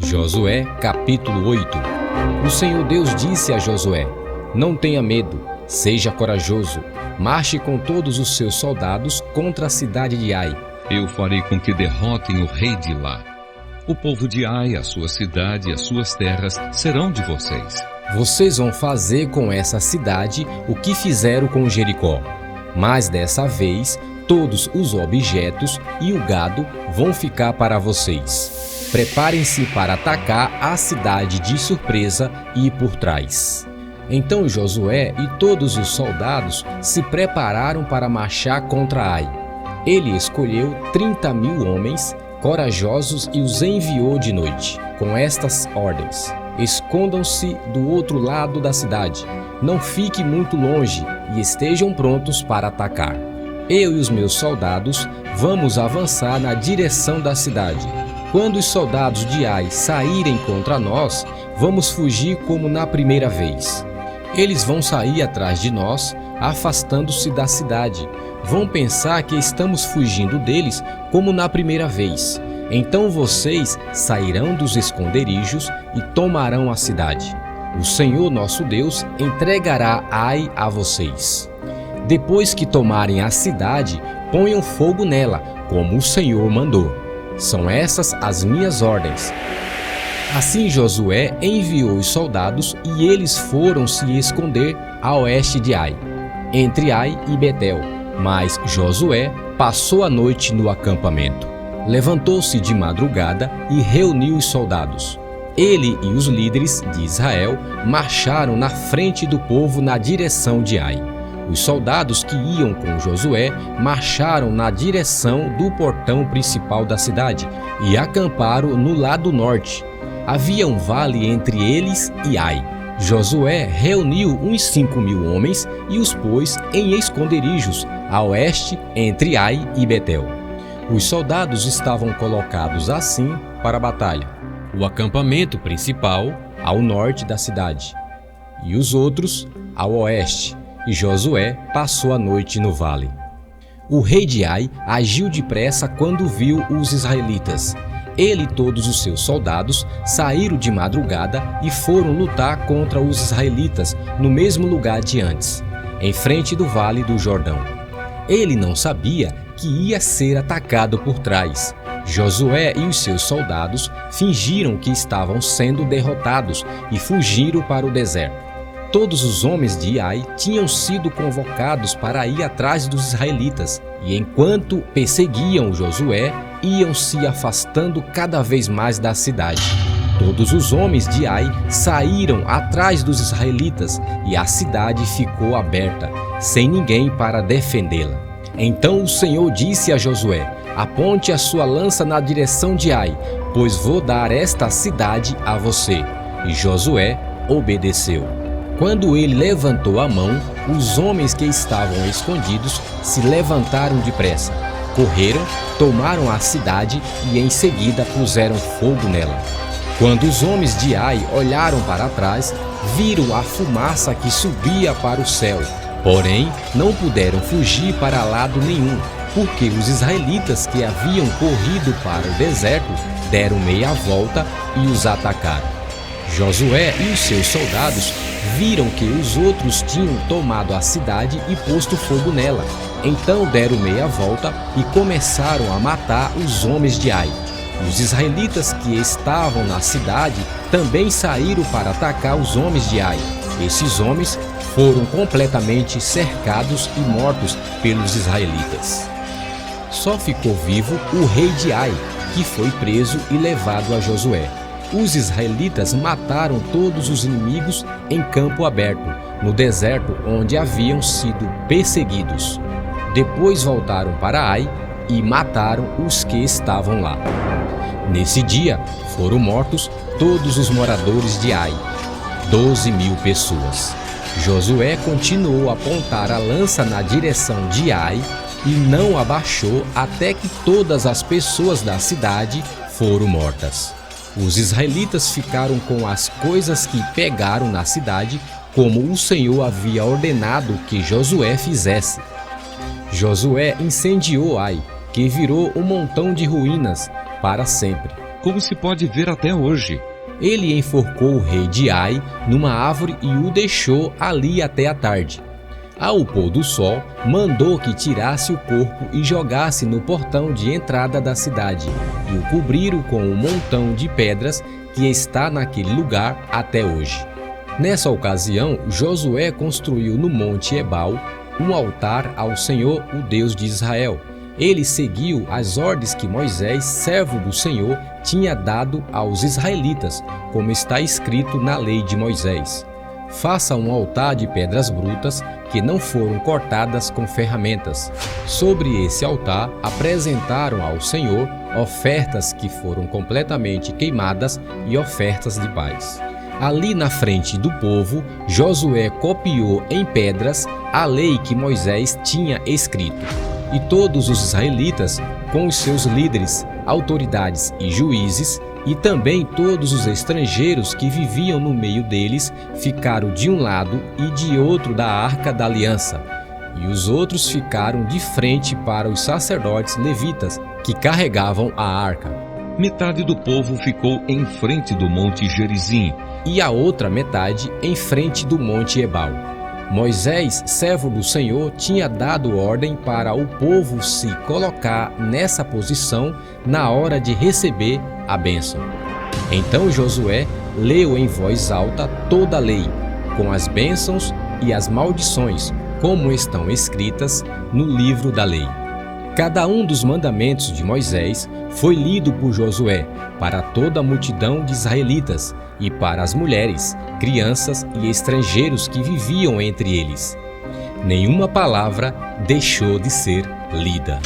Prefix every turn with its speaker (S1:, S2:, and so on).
S1: Josué, capítulo 8. O Senhor Deus disse a Josué: Não tenha medo, seja corajoso, marche com todos os seus soldados contra a cidade de Ai.
S2: Eu farei com que derrotem o rei de lá. O povo de Ai, a sua cidade e as suas terras serão de vocês.
S1: Vocês vão fazer com essa cidade o que fizeram com Jericó. Mas dessa vez, todos os objetos e o gado vão ficar para vocês. Preparem-se para atacar a cidade de surpresa e por trás. Então Josué e todos os soldados se prepararam para marchar contra Ai. Ele escolheu 30.000 homens corajosos e os enviou de noite, com estas ordens: escondam-se do outro lado da cidade, não fiquem muito longe e estejam prontos para atacar. Eu e os meus soldados vamos avançar na direção da cidade. Quando os soldados de Ai saírem contra nós, vamos fugir como na primeira vez. Eles vão sair atrás de nós, afastando-se da cidade. Vão pensar que estamos fugindo deles como na primeira vez. Então vocês sairão dos esconderijos e tomarão a cidade. O Senhor nosso Deus entregará Ai a vocês. Depois que tomarem a cidade, ponham fogo nela, como o Senhor mandou. São essas as minhas ordens. Assim Josué enviou os soldados e eles foram se esconder a oeste de Ai, entre Ai e Betel. Mas Josué passou a noite no acampamento. Levantou-se de madrugada e reuniu os soldados. Ele e os líderes de Israel marcharam na frente do povo na direção de Ai. Os soldados que iam com Josué marcharam na direção do portão principal da cidade e acamparam no lado norte. Havia um vale entre eles e Ai. Josué reuniu uns 5.000 homens e os pôs em esconderijos a oeste entre Ai e Betel. Os soldados estavam colocados assim para a batalha: o acampamento principal ao norte da cidade e os outros ao oeste. E Josué passou a noite no vale. O rei de Ai agiu depressa quando viu os israelitas. Ele e todos os seus soldados saíram de madrugada e foram lutar contra os israelitas no mesmo lugar de antes, em frente do vale do Jordão. Ele não sabia que ia ser atacado por trás. Josué e os seus soldados fingiram que estavam sendo derrotados e fugiram para o deserto. Todos os homens de Ai tinham sido convocados para ir atrás dos israelitas, e enquanto perseguiam Josué, iam se afastando cada vez mais da cidade. Todos os homens de Ai saíram atrás dos israelitas, e a cidade ficou aberta, sem ninguém para defendê-la. Então o Senhor disse a Josué: aponte a sua lança na direção de Ai, pois vou dar esta cidade a você. E Josué obedeceu. Quando ele levantou a mão, os homens que estavam escondidos se levantaram depressa, correram, tomaram a cidade e em seguida puseram fogo nela. Quando os homens de Ai olharam para trás, viram a fumaça que subia para o céu. Porém, não puderam fugir para lado nenhum, porque os israelitas que haviam corrido para o deserto deram meia volta e os atacaram. Josué e os seus soldados viram que os outros tinham tomado a cidade e posto fogo nela. Então deram meia volta e começaram a matar os homens de Ai. Os israelitas que estavam na cidade também saíram para atacar os homens de Ai. Esses homens foram completamente cercados e mortos pelos israelitas. Só ficou vivo o rei de Ai, que foi preso e levado a Josué. Os israelitas mataram todos os inimigos em campo aberto, no deserto onde haviam sido perseguidos. Depois voltaram para Ai e mataram os que estavam lá. Nesse dia foram mortos todos os moradores de Ai, 12.000 pessoas. Josué continuou a apontar a lança na direção de Ai e não abaixou até que todas as pessoas da cidade foram mortas. Os israelitas ficaram com as coisas que pegaram na cidade, como o Senhor havia ordenado que Josué fizesse. Josué incendiou Ai, que virou um montão de ruínas para sempre.
S2: como se pode ver até hoje.
S1: Ele enforcou o rei de Ai numa árvore e o deixou ali até a tarde. Ao pôr do sol, mandou que tirasse o corpo e jogasse no portão de entrada da cidade, e o cobriram com um montão de pedras que está naquele lugar até hoje. Nessa ocasião, Josué construiu no monte Ebal um altar ao Senhor, o Deus de Israel. Ele seguiu as ordens que Moisés, servo do Senhor, tinha dado aos israelitas, como está escrito na lei de Moisés. Faça um altar de pedras brutas que não foram cortadas com ferramentas. Sobre esse altar apresentaram ao Senhor ofertas que foram completamente queimadas e ofertas de paz. Ali na frente do povo, Josué copiou em pedras a lei que Moisés tinha escrito. E todos os israelitas, com os seus líderes, autoridades e juízes, e também todos os estrangeiros que viviam no meio deles, ficaram de um lado e de outro da arca da aliança. E os outros ficaram de frente para os sacerdotes levitas, que carregavam a arca.
S2: Metade do povo ficou em frente do monte Gerizim,
S1: e a outra metade em frente do monte Ebal. Moisés, servo do Senhor, tinha dado ordem para o povo se colocar nessa posição na hora de receber a bênção. Então Josué leu em voz alta toda a lei, com as bênçãos e as maldições, como estão escritas no livro da lei. Cada um dos mandamentos de Moisés foi lido por Josué para toda a multidão de israelitas e para as mulheres, crianças e estrangeiros que viviam entre eles. Nenhuma palavra deixou de ser lida.